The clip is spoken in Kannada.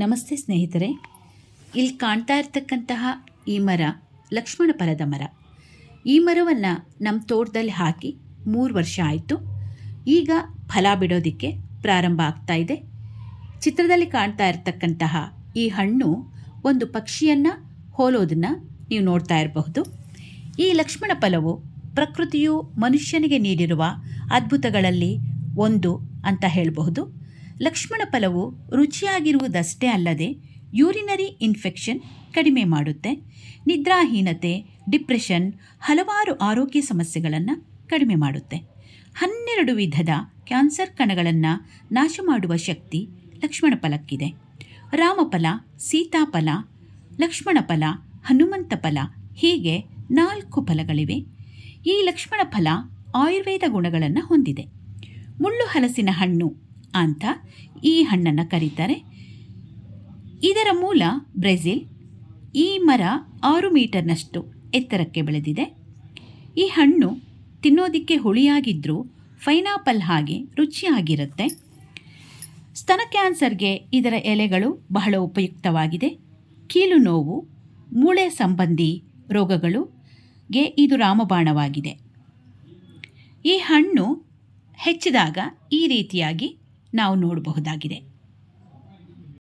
ನಮಸ್ತೆ ಸ್ನೇಹಿತರೆ, ಇಲ್ಲಿ ಕಾಣ್ತಾ ಇರ್ತಕ್ಕಂತಹ ಈ ಮರ ಲಕ್ಷ್ಮಣ ಫಲದ ಮರ. ಈ ಮರವನ್ನು ನಮ್ಮ ತೋಟದಲ್ಲಿ ಹಾಕಿ 3 ವರ್ಷ ಆಯಿತು. ಈಗ ಫಲ ಬಿಡೋದಕ್ಕೆ ಪ್ರಾರಂಭ ಆಗ್ತಾ ಇದೆ. ಚಿತ್ರದಲ್ಲಿ ಕಾಣ್ತಾ ಇರ್ತಕ್ಕಂತಹ ಈ ಹಣ್ಣು ಒಂದು ಪಕ್ಷಿಯನ್ನು ಹೋಲೋದನ್ನು ನೀವು ನೋಡ್ತಾ ಇರಬಹುದು. ಈ ಲಕ್ಷ್ಮಣ ಫಲವು ಪ್ರಕೃತಿಯು ಮನುಷ್ಯನಿಗೆ ನೀಡಿರುವ ಅದ್ಭುತಗಳಲ್ಲಿ ಒಂದು ಅಂತ ಹೇಳಬಹುದು. ಲಕ್ಷ್ಮಣ ಫಲವು ರುಚಿಯಾಗಿರುವುದಷ್ಟೇ ಅಲ್ಲದೆ ಯೂರಿನರಿ ಇನ್ಫೆಕ್ಷನ್ ಕಡಿಮೆ ಮಾಡುತ್ತೆ, ನಿದ್ರಾಹೀನತೆ, ಡಿಪ್ರೆಷನ್, ಹಲವಾರು ಆರೋಗ್ಯ ಸಮಸ್ಯೆಗಳನ್ನು ಕಡಿಮೆ ಮಾಡುತ್ತೆ. 12 ವಿಧದ ಕ್ಯಾನ್ಸರ್ ಕಣಗಳನ್ನು ನಾಶ ಮಾಡುವ ಶಕ್ತಿ ಲಕ್ಷ್ಮಣ ಫಲಕ್ಕಿದೆ. ರಾಮಫಲ, ಸೀತಾಫಲ, ಲಕ್ಷ್ಮಣ ಫಲ, ಹನುಮಂತ ಫಲ ಹೀಗೆ 4 ಫಲಗಳಿವೆ. ಈ ಲಕ್ಷ್ಮಣ ಫಲ ಆಯುರ್ವೇದ ಗುಣಗಳನ್ನು ಹೊಂದಿದೆ. ಮುಳ್ಳು ಹಲಸಿನ ಹಣ್ಣು ಅಂತ ಈ ಹಣ್ಣನ್ನು ಕರೀತಾರೆ. ಇದರ ಮೂಲ ಬ್ರೆಜಿಲ್. ಈ ಮರ 6 ಮೀಟರ್ನಷ್ಟು ಎತ್ತರಕ್ಕೆ ಬೆಳೆದಿದೆ. ಈ ಹಣ್ಣು ತಿನ್ನೋದಕ್ಕೆ ಹುಳಿಯಾಗಿದ್ದರೂ ಪೈನಾಪಲ್ ಹಾಗೆ ರುಚಿಯಾಗಿರುತ್ತೆ. ಸ್ತನ ಕ್ಯಾನ್ಸರ್ಗೆ ಇದರ ಎಲೆಗಳು ಬಹಳ ಉಪಯುಕ್ತವಾಗಿದೆ. ಕೀಲು ನೋವು, ಮೂಳೆ ಸಂಬಂಧಿ ರೋಗಗಳಿಗೆ ಇದು ರಾಮಬಾಣವಾಗಿದೆ. ಈ ಹಣ್ಣು ಹೆಚ್ಚಿದಾಗ ಈ ರೀತಿಯಾಗಿ ನಾವು ನೋಡಬಹುದಾಗಿದೆ.